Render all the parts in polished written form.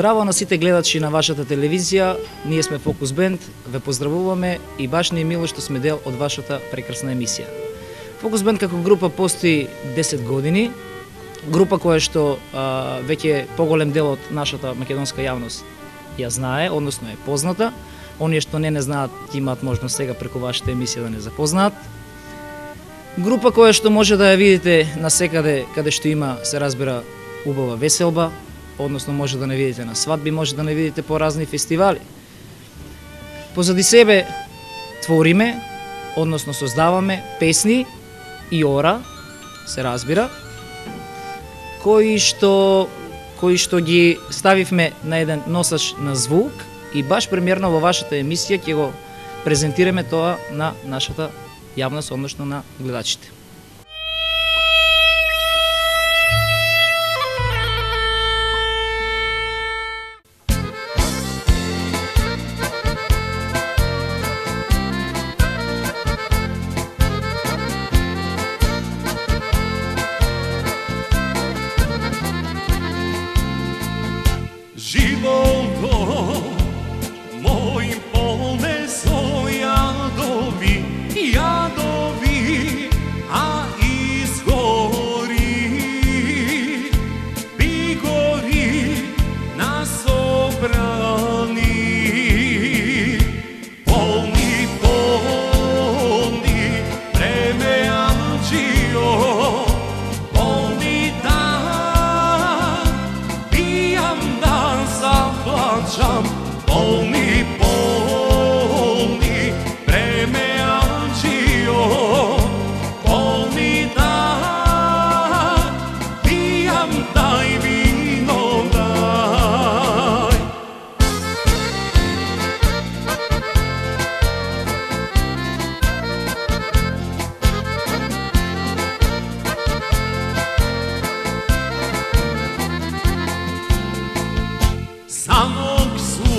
Здраво на сите гледачи на вашата телевизија, ние сме Фокус Бенд, ве поздравуваме и баш ни е мило што сме дел од вашата прекрасна емисија. Фокус Бенд како група постои 10 години, група која што веќе поголем дел од нашата македонска јавност ја знае, односно е позната. Оние што не знаат, имаат можност сега преку вашата емисија да не запознаат. Група која што може да ја видите насекаде каде што има, се разбира, убава веселба, односно може да не видите на свадби, може да не видите по разни фестивали. Позади себе твориме, односно создаваме песни и ора, се разбира, кои што ги ставивме на еден носач на звук и баш премиерно во вашата емисија ќе го презентираме тоа на нашата јавност, односно на гледачите. Животот мој полне со јадови, јадови, а изгори, би гори на собрани. Полни, полни, премеаџио, полни да, пијам да заплачам, полни, полни, премеаџио, полни да, пијам дај вино дај. Самог су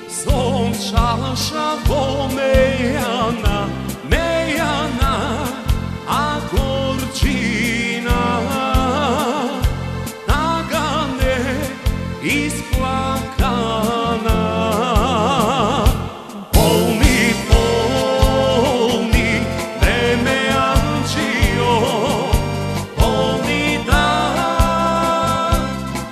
со чаша во мејана, мејана, а горчина тага не исплакана. Полни, полни, премеаџио, полни да,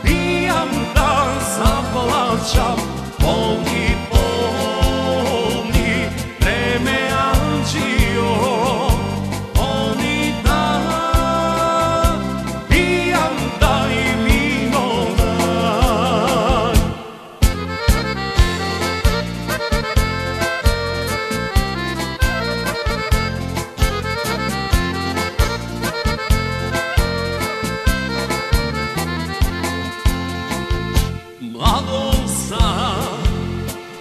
пијам да заплачам, полни, полни, премеаџио, полни да, пијам дај вино дај. Mladosta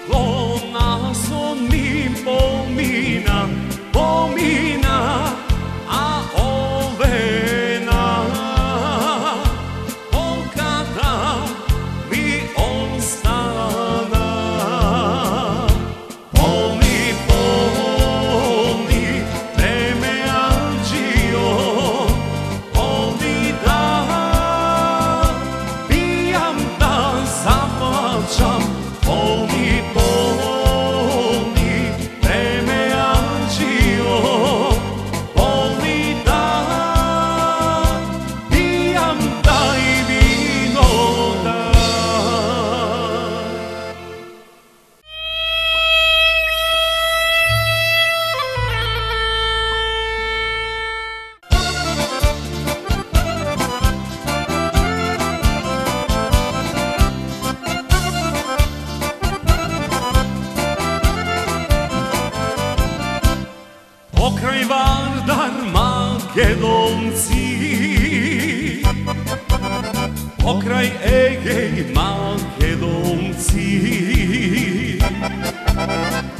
ko nas on mi pomina, pomina, a ovena pokada mi ostana. Polni, polni, pремеаџио, polni da, pijam da zaplačam, polni, polni, pремеаџио, polni da, pijam daј vino daј. Pokraj Vardar Makedonci, pokraj Egej Makedonci,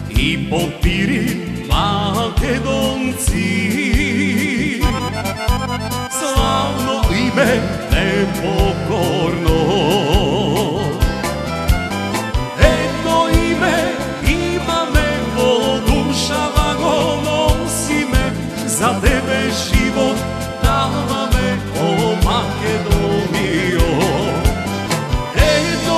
i Popiri Makedonci, slavno ime nepokorno. Едно име имаме во душава, го носиме, за тебе живот даваме, о Македонијо. Едно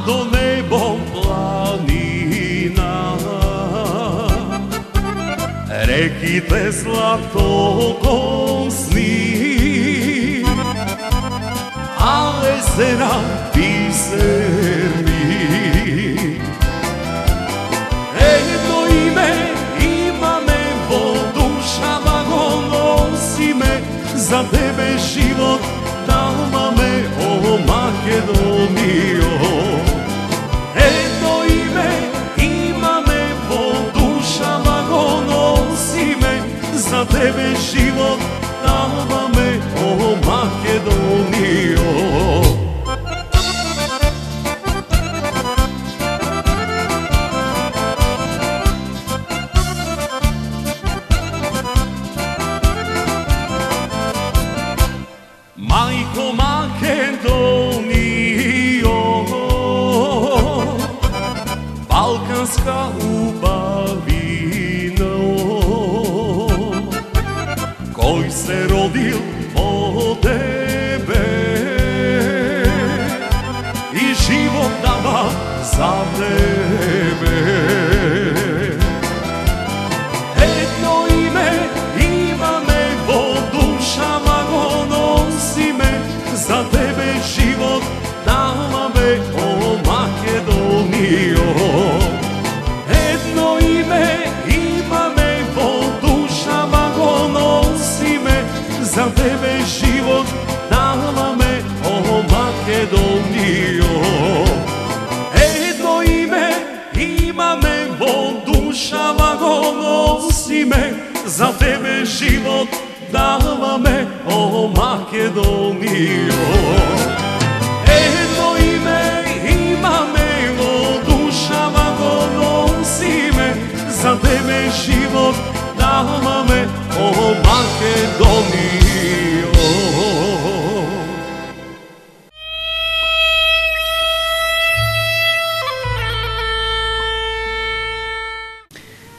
до небо планина, реките злато косни, а езера бисерни. Едно име имаме во душава, го носиме, за тебе живот даваме, о Македонијо. Едно име имаме во душава, го носиме, за тебе живот даваме, о Македонијо. Мајко Македонијо, балканска убавина, кој се родил по тебе и живот дава за тебе. Едно име имаме во душава, го носиме, за тебе живот даваме, о Македонијо. Едно име имаме во душава, го носиме, за тебе живот даваме, о Македонијо. Едно име имаме во душава, го носиме, за тебе живот даваме, о Македонијо. Едно име имаме во душава, го носиме, за тебе живот даваме, о Македонијо.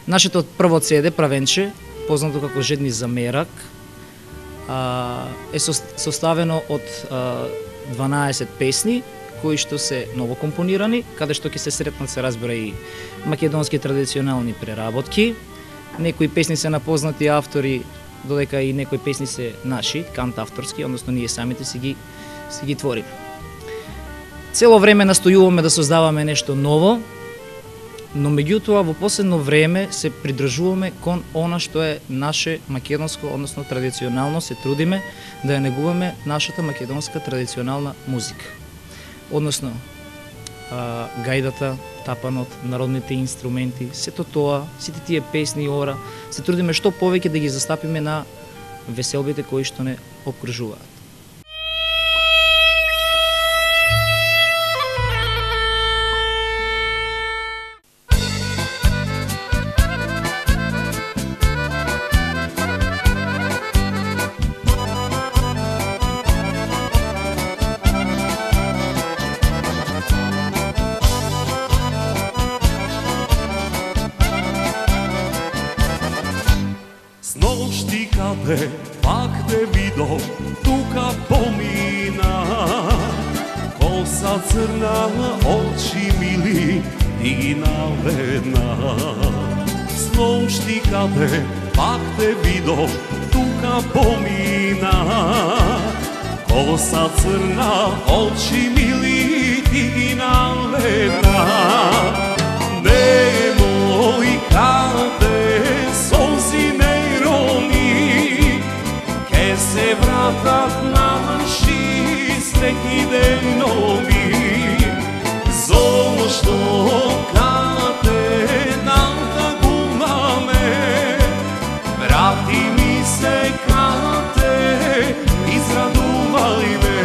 Нашето прво CD, Правенче, познато како Жедни за мерак, е составено од 12 песни кои што се ново компонирани, каде што ќе се сретнат, се разбира, и македонски традиционални преработки. Некои песни се на познати автори, додека и некои песни се наши, кантавторски, односно ние самите си ги твориме. Цело време настојуваме да создаваме нешто ново, но меѓутоа во последно време се придржуваме кон она што е наше македонско, односно традиционално, се трудиме да ја негуваме нашата македонска традиционална музика. Односно, гајдата, тапанот, народните инструменти, сето тоа, сите тие песни и ора, се трудиме што повеќе да ги застапиме на веселбите кои што не обкружуваат. Сношти каде пак те видов, тука помина, коса црна, очи мили, ти наведна. Сношти каде пак те видов, тука помина, коса црна, очи мили, ти наведна. Немој каде солзи не се вратат наши стеки денови, зошто кате нам тагуваме, врати ми се кате, израдувај ме.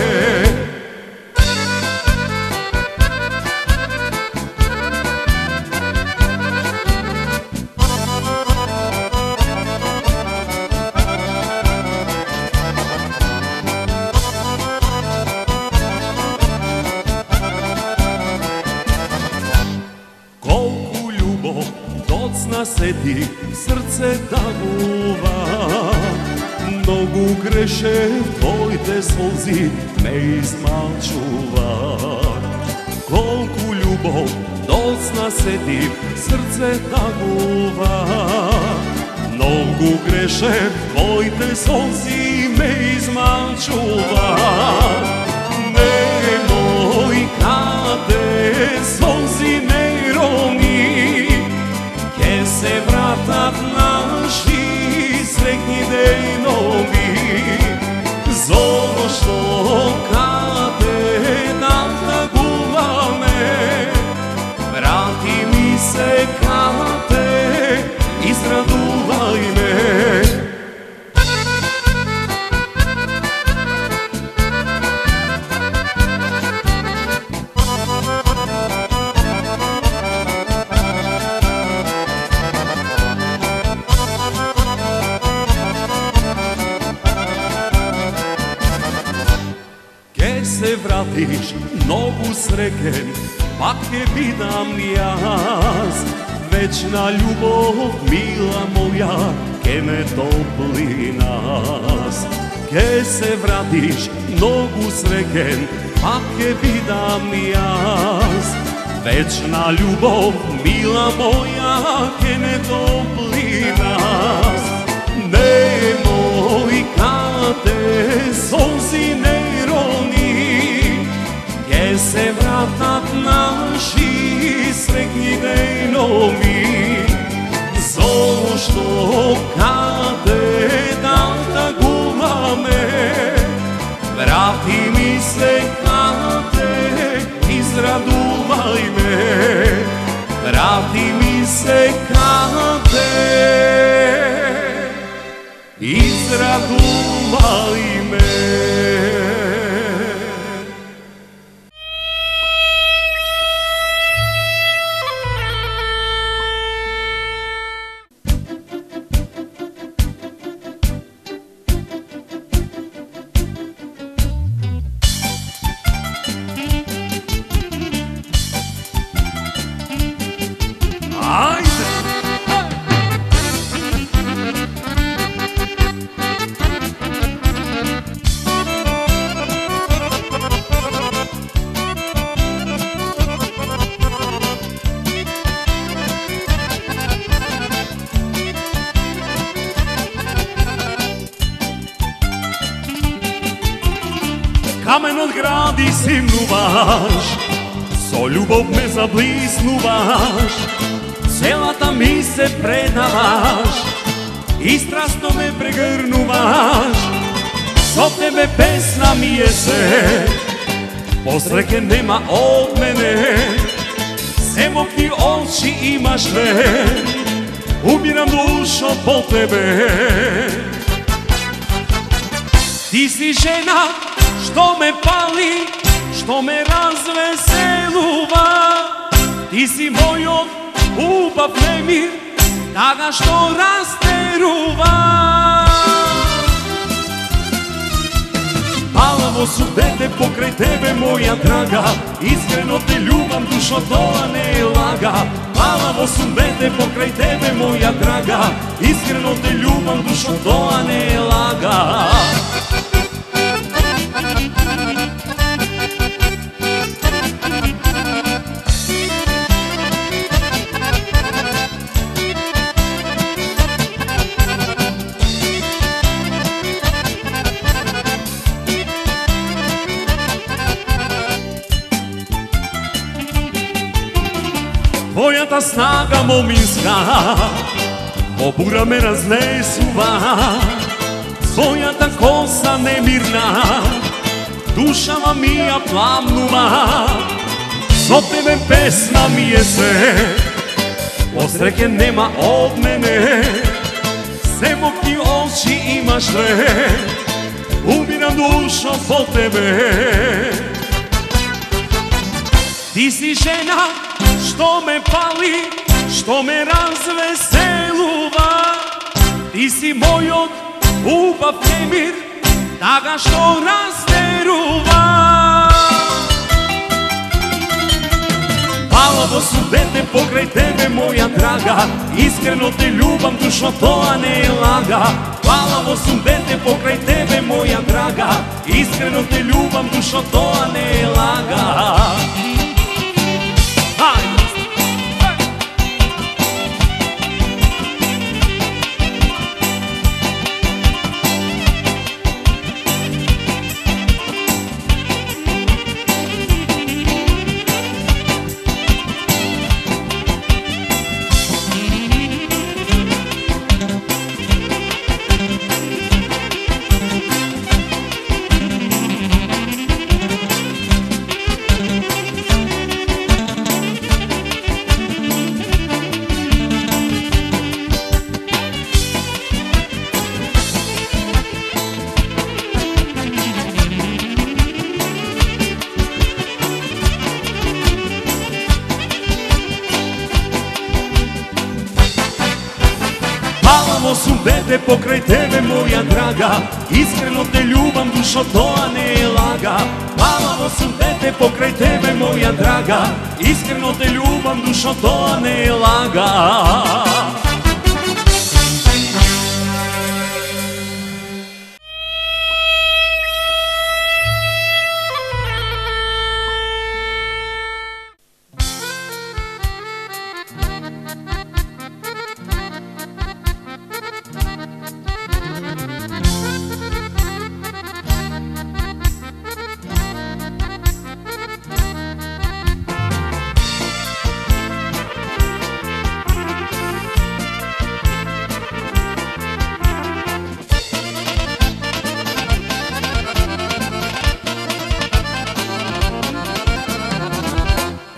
Седи, срце тагува, многу греше, твоите солзи ме измалчува. Колку љубов, доцна сетив, срце тагува. Многу грешев, твоите солзи ме измачува. Немој каде солзи не рони, ке се вратат наши среќни дејнови. Зошто каде да тагуваме, врати ми се каде, израдувај ме. Се вратиш многу среќен, пак ќе видам јас. Вечна љубов, мила моја, ке ме топли нас. Ке се вратиш многу среќен, пак ќе видам јас. Вечна љубов, мила моја, ке ме топли нас. Немој каде солзи не рони, ке се вратат наши среќни дејнови. Зошто каде да тагуваме, врати ми се каде, израдувај ме. Врати ми се каде, израдувај ме. Камен од гради симнуваш, со љубов ме заблиснуваш, целата ми се предаваш и страстно ме прегрнуваш. Со тебе песна ми е се, посреќен нема од мене. Се мокни очи имаш ве, умирам душо по тебе. Ти си жена што ме пали, што ме развеселува. Ти си мојот убав немир, тага што растерува. Палаво сум дете покрај тебе, моја драга, искрено те љубам, душо тоа не е лага. Палаво сум дете покрај тебе, моја драга, искрено те љубам, душо тоа не е лага. Твојата снага моминска во бура ме разнесува. Твојата коса немирна, душава ми ја пламнува. Со тебе песна ми е се, посреќен нема од мене. Се мокни очи имаш ве, умирам душо по тебе. Ти си жена што ме пали, што ме развеселува. Ти си мојот убав немир, тага што растерува. Палаво сум дете покрај тебе, моја драга, искрено те љубам, душо тоа не е лага. Палаво сум дете покрај тебе, моја драга, искрено те љубам, душо тоа не е лага. сум дете покрај тебе, моја драга, искрено те љубам, душо, тоа не е лага. Мамаво сум дете покрај тебе, моја драга, искрено те љубам, душо, тоа не е лага.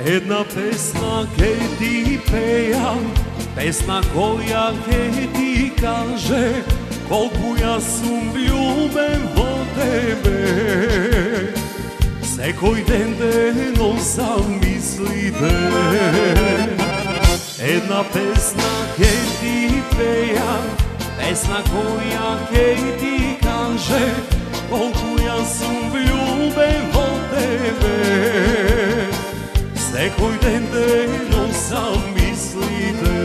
Една песна ке ти пејам, песна која ке ти каже колку јас сум влюбен во тебе. Секој ден те носам мислите. Една песна ке ти пејам, песна која ке ти каже колку јас сум влюбен во тебе. Секој ден те носам мислите.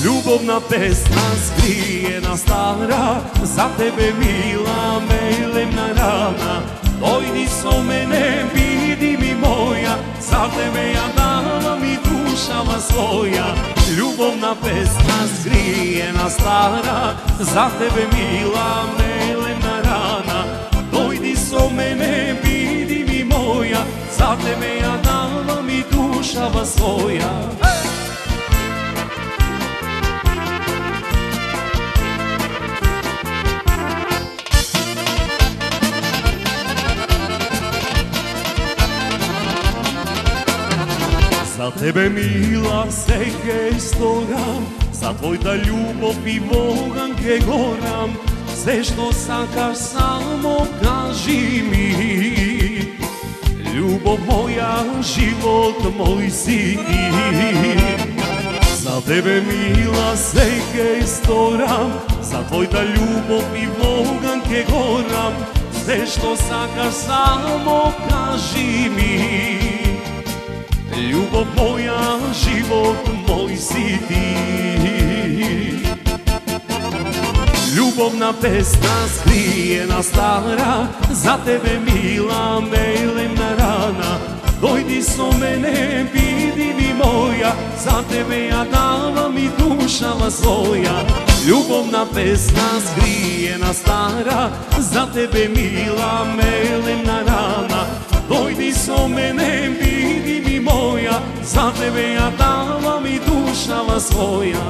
Љубовна песна скриена стара, за тебе мила мелемна рана. Дојди со мене, види ми моја, за тебе ја давам и душава своја. Љубовна песна скриена стара, за тебе мила мелемна рана. Дојди со мене, види ми моја, за тебе ја давам и душава своја. За тебе мила се ке сторам, за твојта љубов и воган ке горам. Се што сакаш само кажи ми, љубов моја, живот мој си ти. За тебе мила се ке сторам, за твојта љубов и воган ке горам. Се што сакаш само кажи ми, љубов моја, живот мој си ти. Љубовна песна скриена стара, за тебе мила мелемна рана. Дојди со мене, види ми моја, за тебе ја давам и душава своја. Љубовна песна скриена стара, за тебе мила мелемна рана. Дојди со мене, види ми моја, за тебе ја давам и душава своја.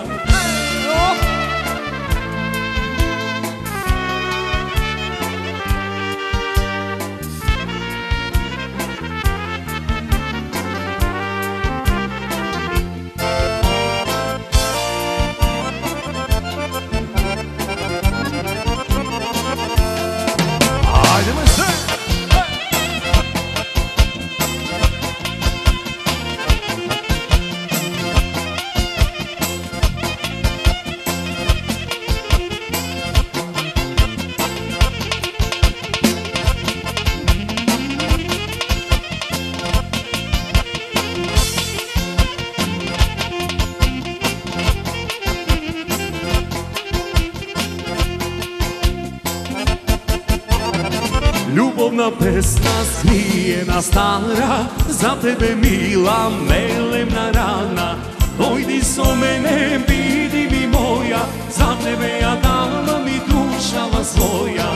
Љубовна песна скриена стара, за тебе мила мелемна рана. Дојди со мене, биди ми моја, за тебе ја давам и душава своја.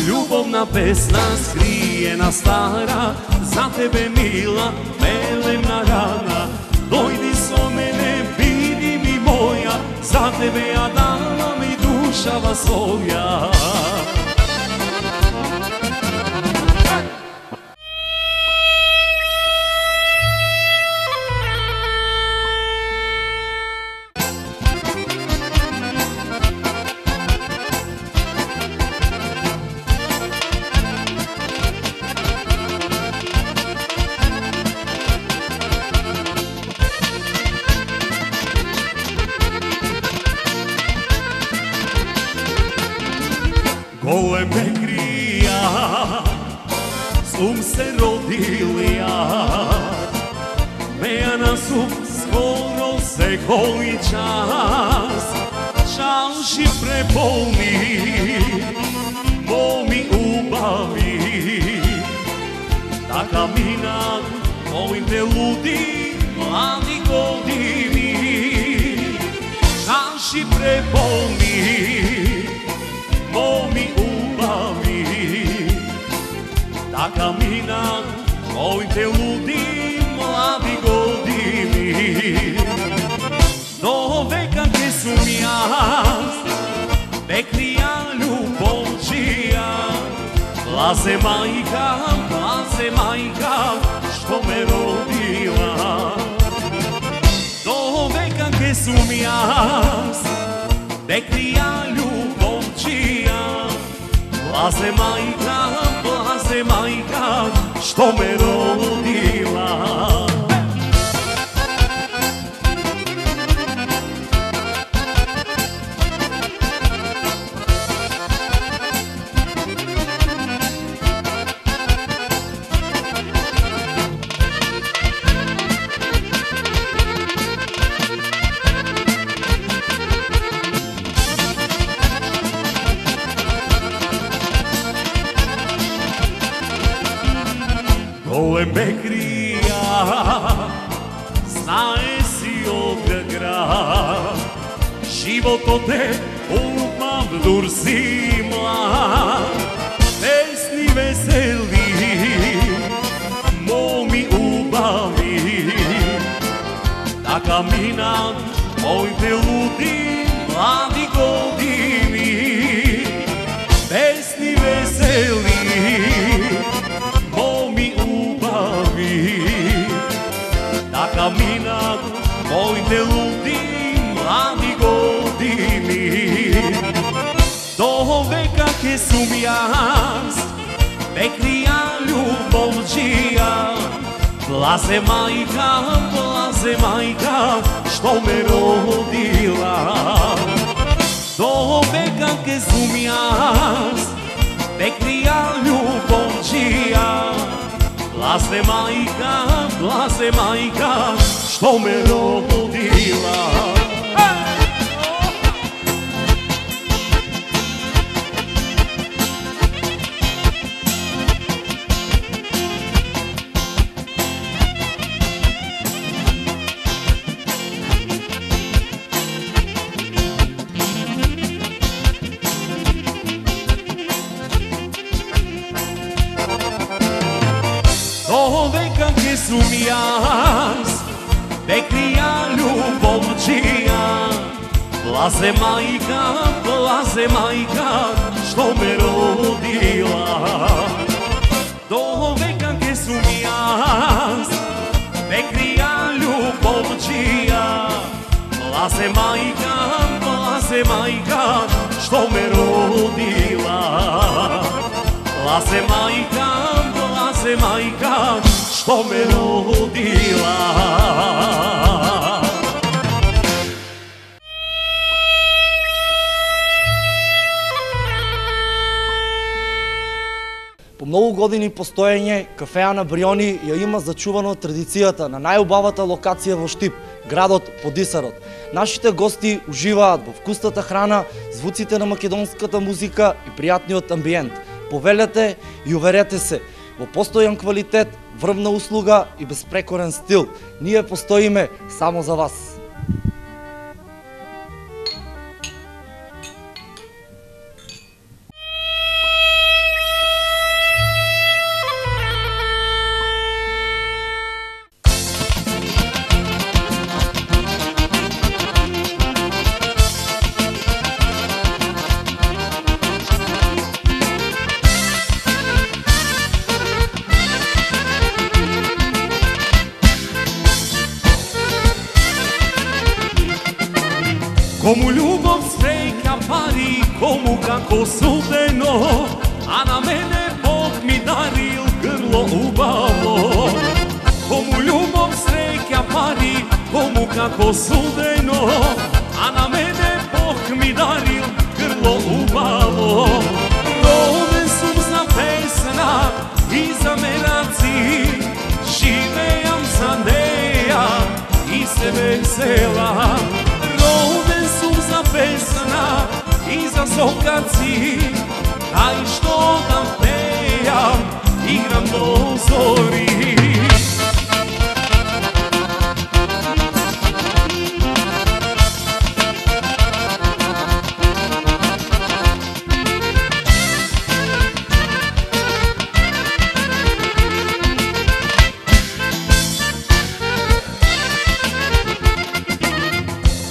Љубовна песна скриена стара, за тебе мила мелемна рана. Дојди со мене, биди ми моја, за тебе ја давам и душава своја. се родил јас. Мејана сум скоро секој час, чаши преполни, моми убави. Така минат моите луди млади години, чаши преполни, моми убави. Така минат моите луди млади години. До века ке сум јас, бекрија љубовчија. Плазе мајка, што ме родила. До века ке сум јас, бекрија љубовчија. Плазе мајка, што ме родила. Голем бекрија, знае си од град, животот е убав, дур си млад. Песни весели, моми убави. Така минат моите луди млади години. Песни весели, така минат моите луди млади години. До века ке сум јас, бекрија љубовчија. Плазе мајка, што ме родила. До века ке сум јас, бекрија љубовчија. Плазе мајка, што ме родила. До века ке сум јас, бекрија љубовчија. Плазе мајка, што ме родила. До века ке сум јас, бекрија љубовчија. Плазе мајка, што ме родила. Плазе мајка, што ме родила. По многу години постоење, кафеа на Бриони ја има зачувано традицијата на најубавата локација во Штип, градот Подисарот. Нашите гости уживаат во вкусната храна, звуците на македонската музика и пријатниот амбиент. Повелете и уверете се во постојан квалитет, врвна услуга и безпрекорен стил. Ние постоиме само за вас. Кому љубов среќа пари, кому како судено, а на мене Бог ми дарил грло убаво. Кому љубов среќа пари, кому како судено, а на мене Бог ми дарил грло убаво. Роден сум за песна и за мене весела. Роден сум за песна и за сокаци, кај што да пејам, играм до зори.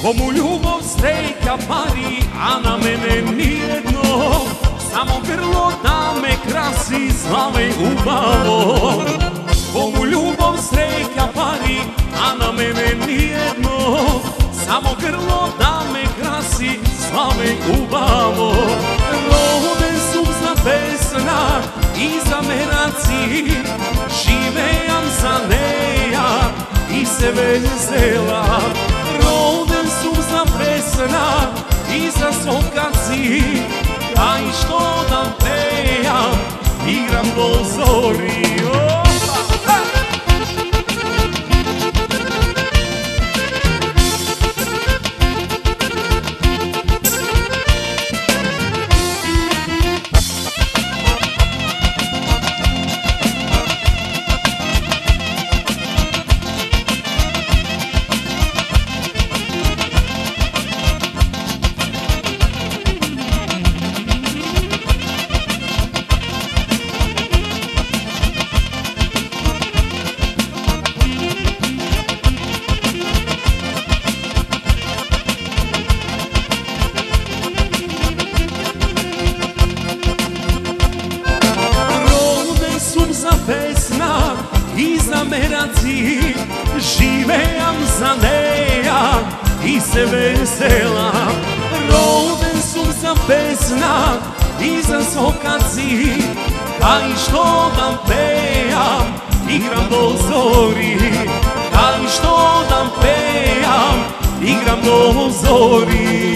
Кому љубов, среќа, пари, а на мене ниедно, само грло да ме краси, славе убаво. Кому љубов, среќа, пари, а на мене ниедно, само грло да ме краси, славе убаво. Роден сум за песна и за мераци, живеам за неја и се веселам. Роден сум за песна и за сокаци, кај што да пејам, играм до зори. Песна и за мераци, живеам за неја и се веселам. Роден сум за песна и за сокаци, кај што да пејам, играм до зори. Кај што да пејам, играм до зори.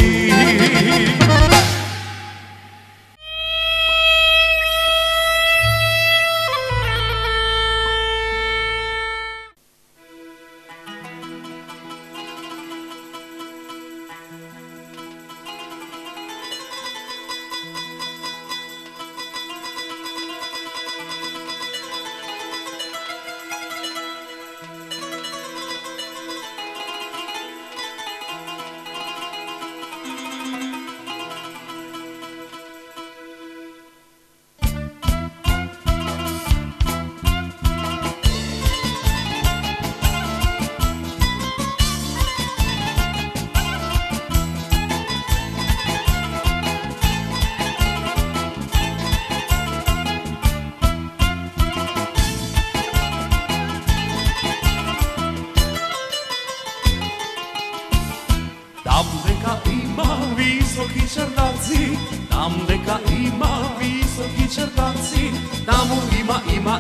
Там дека има високи чардаци, там дека има високи чардаци, таму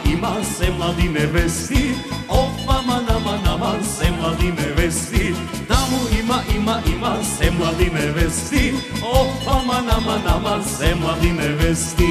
има се млади невести, опа мана се млади невести. Таму има се млади невести, опа мана се млади невести.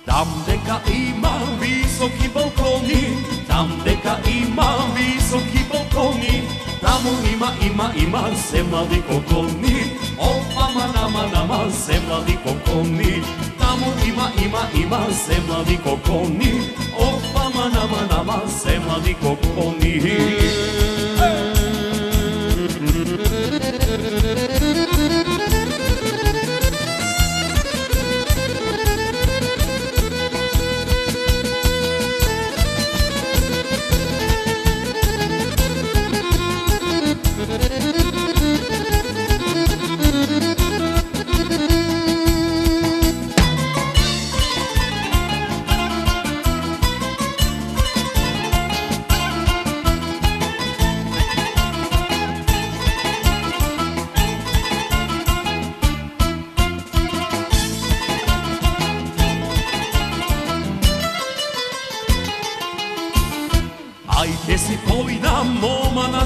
Там дека има високи балкони, там дека има високи балкони, таму има се млади кокони, опа мана се млади кокони. Таму има се млади кокони, опа мана се млади кокони.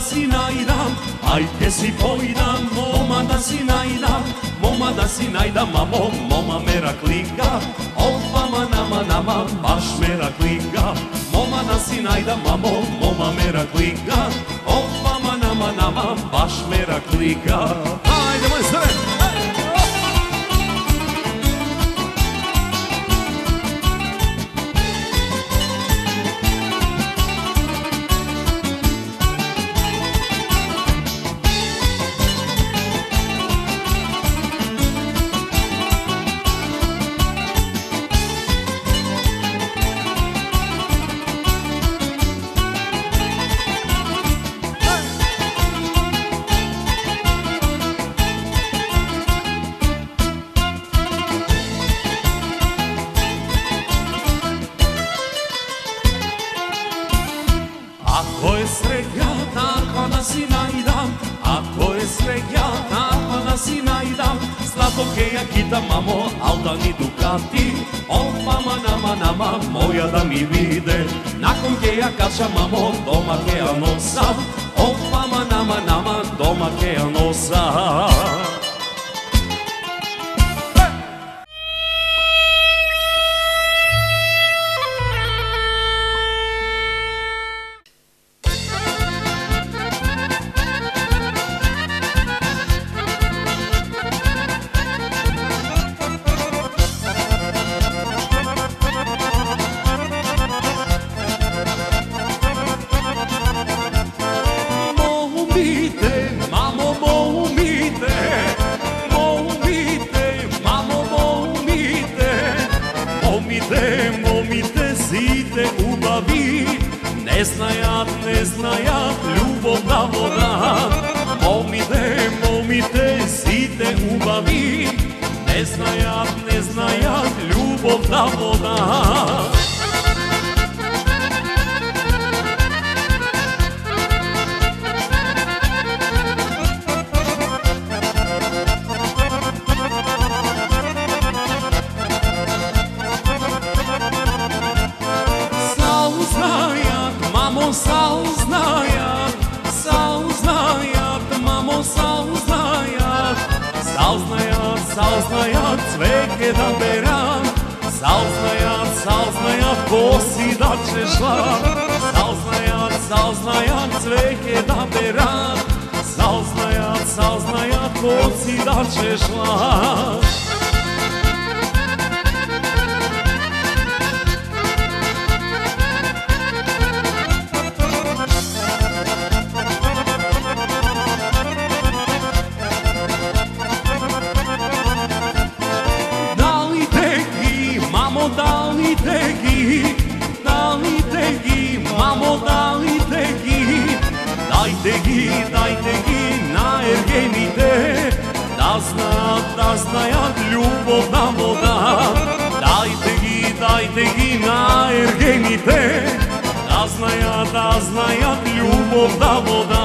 си најдам, ај ке си појдам, мома да си најдам, мома да си најдам, мамо, мома ме раклика, опа мама, баш ме раклика, мома да си најдам, мамо, мома ме раклика, опа мама, баш ме раклика. Ајде, мој сред! Ако е среќа, така да си најдам, ако е среќа, така да си најдам, злато ке ја китам, мамо, Алдани Дукати, опа мама, моја да ми биде, након ке ја качам, мамо, дома ке ја носам, опа мама, дома ке ја носам. Момите сите убави, не знајат љубовна вода. Момите сите убави, не знајат љубовна вода. Саузнајат цвеќе да берам, саузнајат коси да чешам, саузнајат цвеќе да берам, саузнајат коси да чешам. Дајте ги на ергените, да знајат љубовна вода. Дајте ги на ергените, да знајат љубовна вода.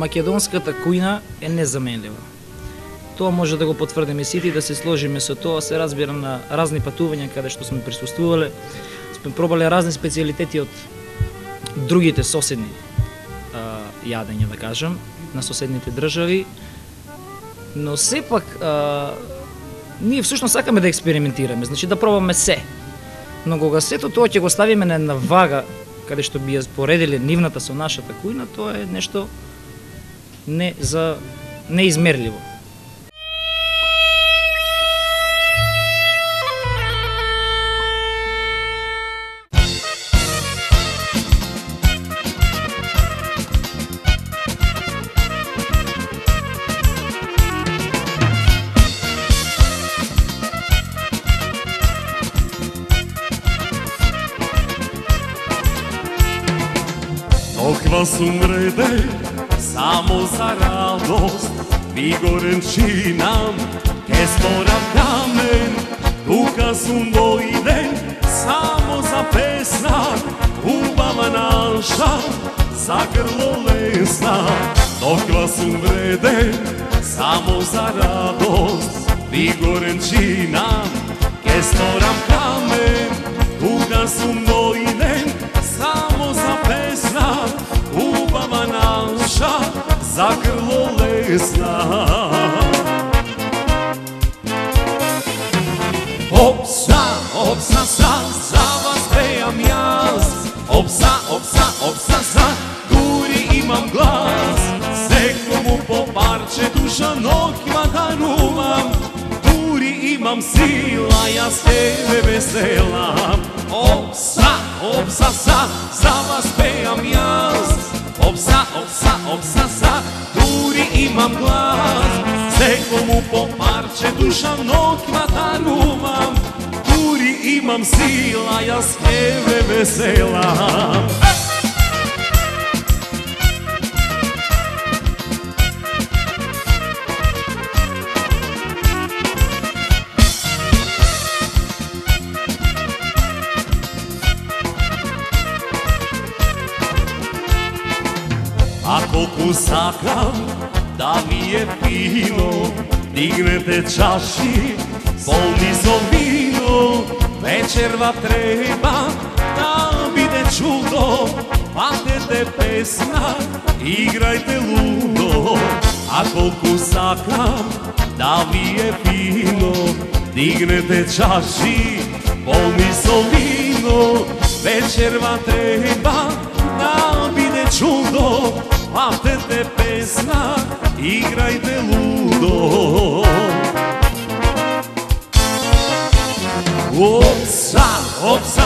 македонската кујна е незаменлива. Тоа може да го потврдиме сите и да се сложиме со тоа, се разбира на разни патувања каде што сме присуствувале. Сме пробале разни специјалитети од другите соседни јадења, да кажам, на соседните држави, но сепак ние всушност сакаме да експериментираме, значи да пробаме се. Но кога сето тоа ќе го ставиме на една вага, каде што би ја споредиле нивната со нашата кујна, тоа е нешто неизмерливо. Токва сум вреде, само за радост, ви горенчинам, ке сторам камен, тука сум дојден, само за песна, убава наша, за грло лесна. Токва сум вреде, само за радост, ви горенчинам, ке сторам камен, тука сум дојден, само за песна, убава наша, за грло лесна. Опса, опса, за вас пеам јас. Опса, опса, опса, дури имам глас. Секому по парче душа ноќма дарувам. Дури имам сила, јас тебе веселам. Опса, опса, за вас пеам јас. Опса, опса, опса, дури имам глас. Секому по парче душа ноќма дарувам. Дури имам сила, јас тебе веселам. А колку сакам да ви е фино, дигнете чаши полни со вино. Вечерва треба да биде чудо, патете песна, играјте лудо. А колку сакам да ви е фино, дигнете чаши полни со вино. Вечерва треба да биде чудо, патете песна, играјте лудо. Опса, опса,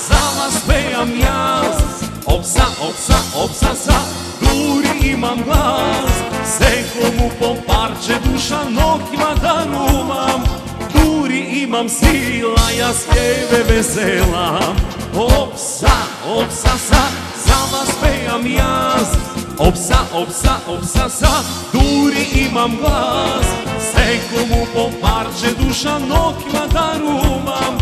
за вас пеам јас. Опса, опса, опса, дури имам глас. Секому по парче душа ноќма дарувам. Дури имам сила, јас тебе веселам. Опса, опса, за вас пеам јас. Опса, опса, опса, дури имам глас. Секому по парче душа ноќма дарувам.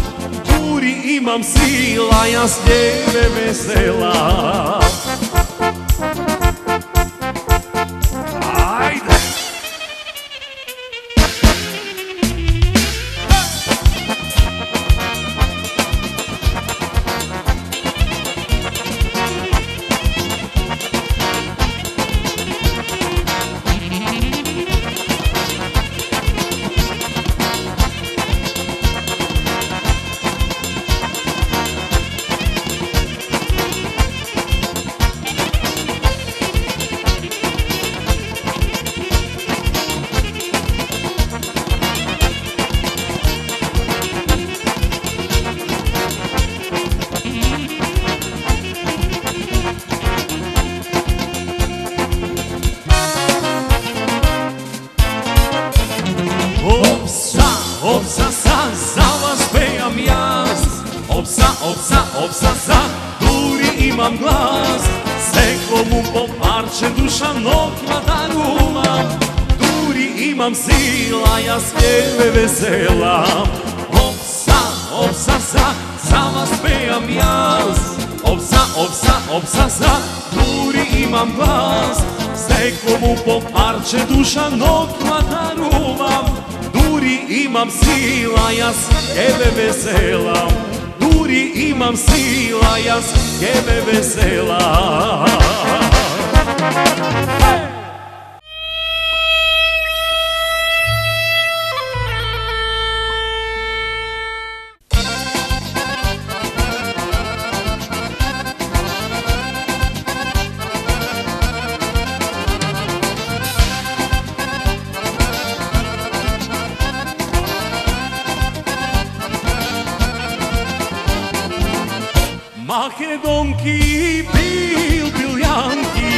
Дури имам сила, јас тебе веселам. Ајде! Опса, за вас пеам јас. Опса, опса, опса, дури имам глас. Секому по парче душа ноќма дарувам. Дури имам сила, јас тебе веселам. Опса, опса, за вас пеам јас. Опса, опса, опса, дури имам глас. Некому по парче душа нокма дарувам, дури имам сила, јас тебе веселам. Дури имам сила, јас тебе веселам. Македонки бил јанки,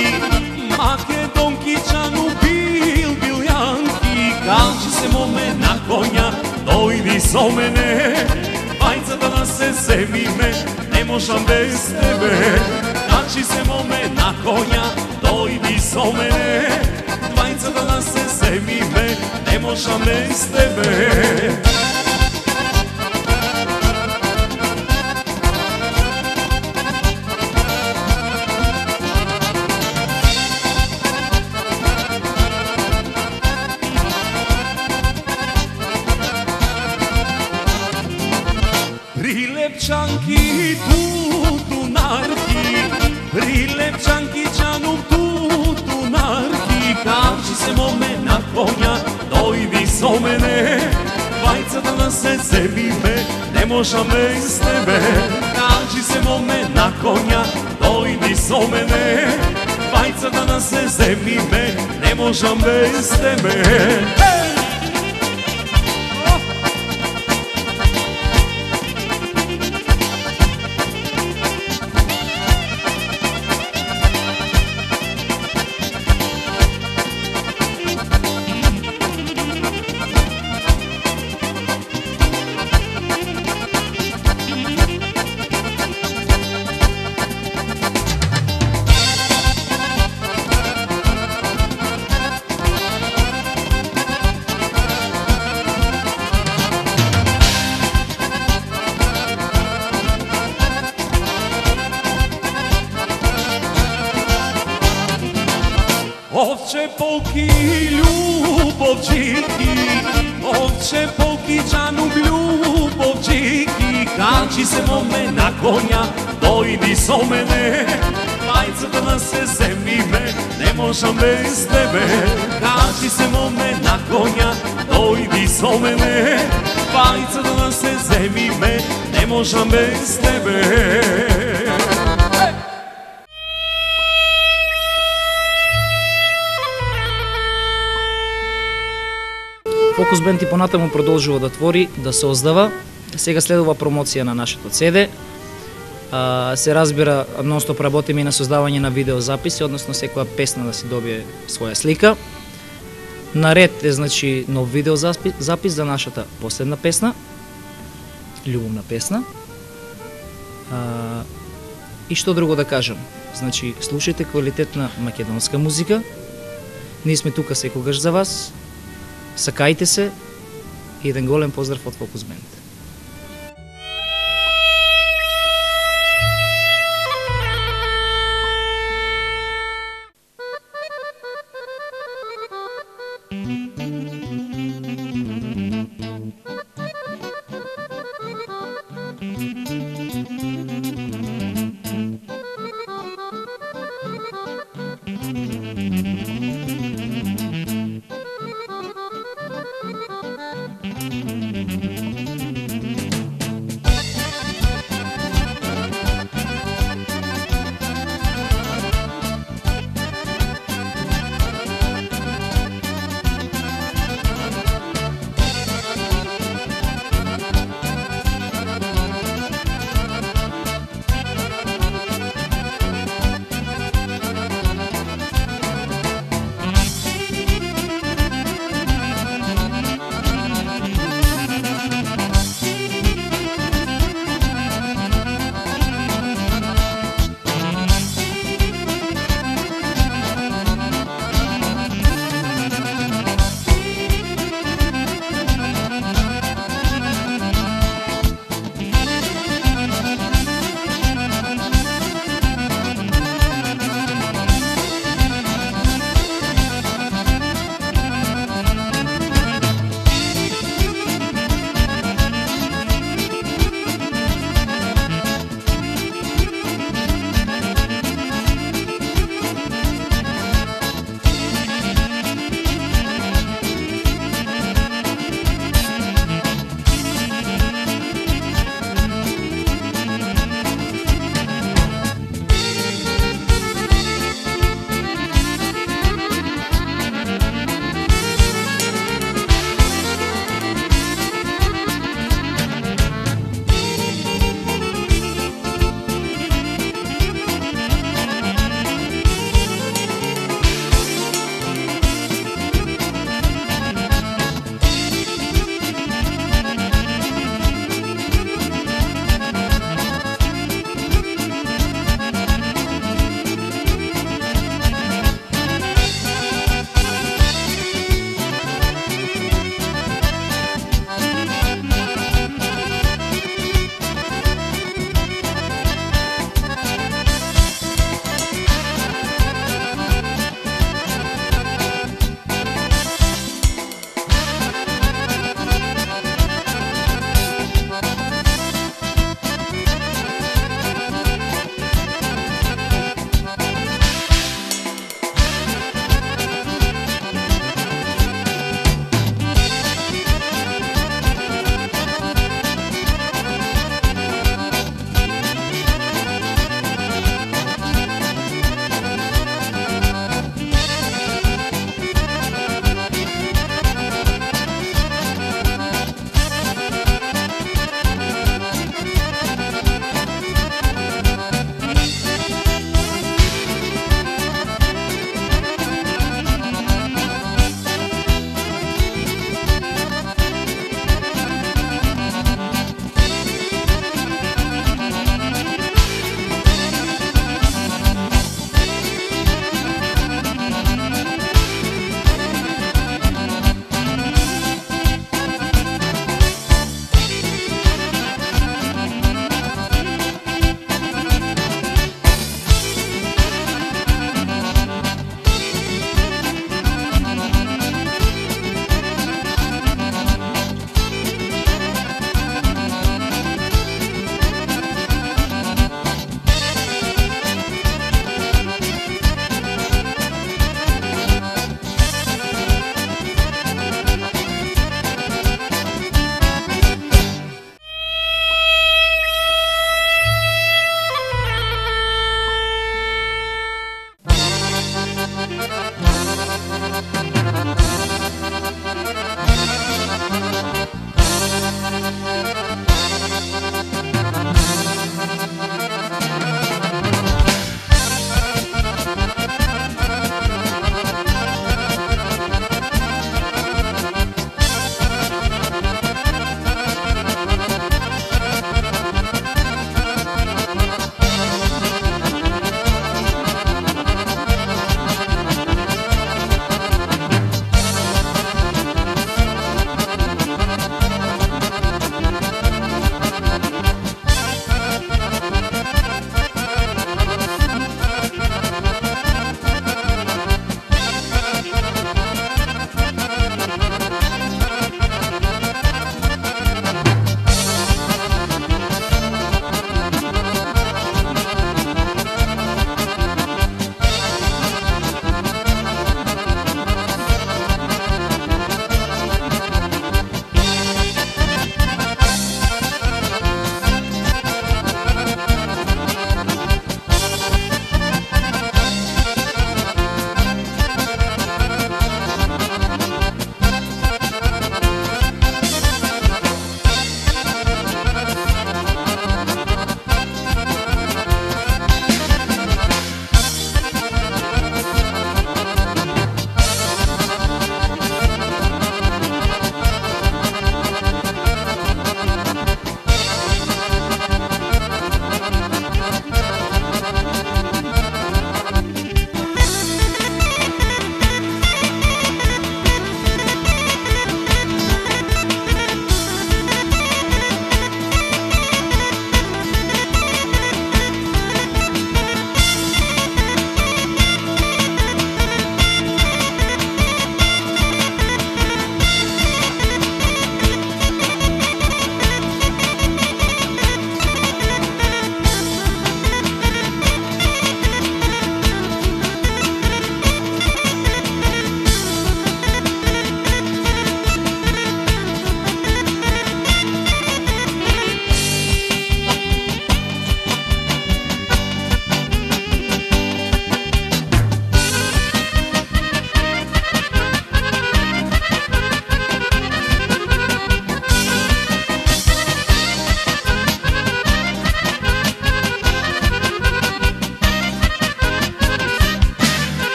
македонки чану бил јанки, калчи се моме на коња, дојди со мене, бајцата да се земиме, не можам без тебе. Калчи се моме на коња, дојди со мене, бајцата да се земиме, не можам без тебе. Прилепчанки тутунарки, прилепчанки чану тутунарки, калчи се моме на коња, дојди со мене, бајцата да се земиме, не можам без тебе. Калчи се моме на коња, дојди со мене, бајцата да се земиме, не можам без тебе. Овче полки љубовчики, овче полки чану љубовчики, калчи се моме на коња, дојди со мене, бајцата да се земиме, не можам без тебе. Калчи се моме на коња, дојди со мене, бајцата да се земиме, не можам без тебе. Фокус Бенд и понатаму продолжува да твори, да создава. Сега следува промоција на нашето CD. Се разбира, нонстоп работиме и на создавање на видеозаписи, односно секоја песна да си добие своја слика. Наред е, значи, нов видеозапис за нашата последна песна, љубовна песна. И што друго да кажам? Значи, слушајте квалитетна македонска музика. Ние сме тука секогаш за вас. Сакајте се и еден голем поздрав од Фокус Бенд.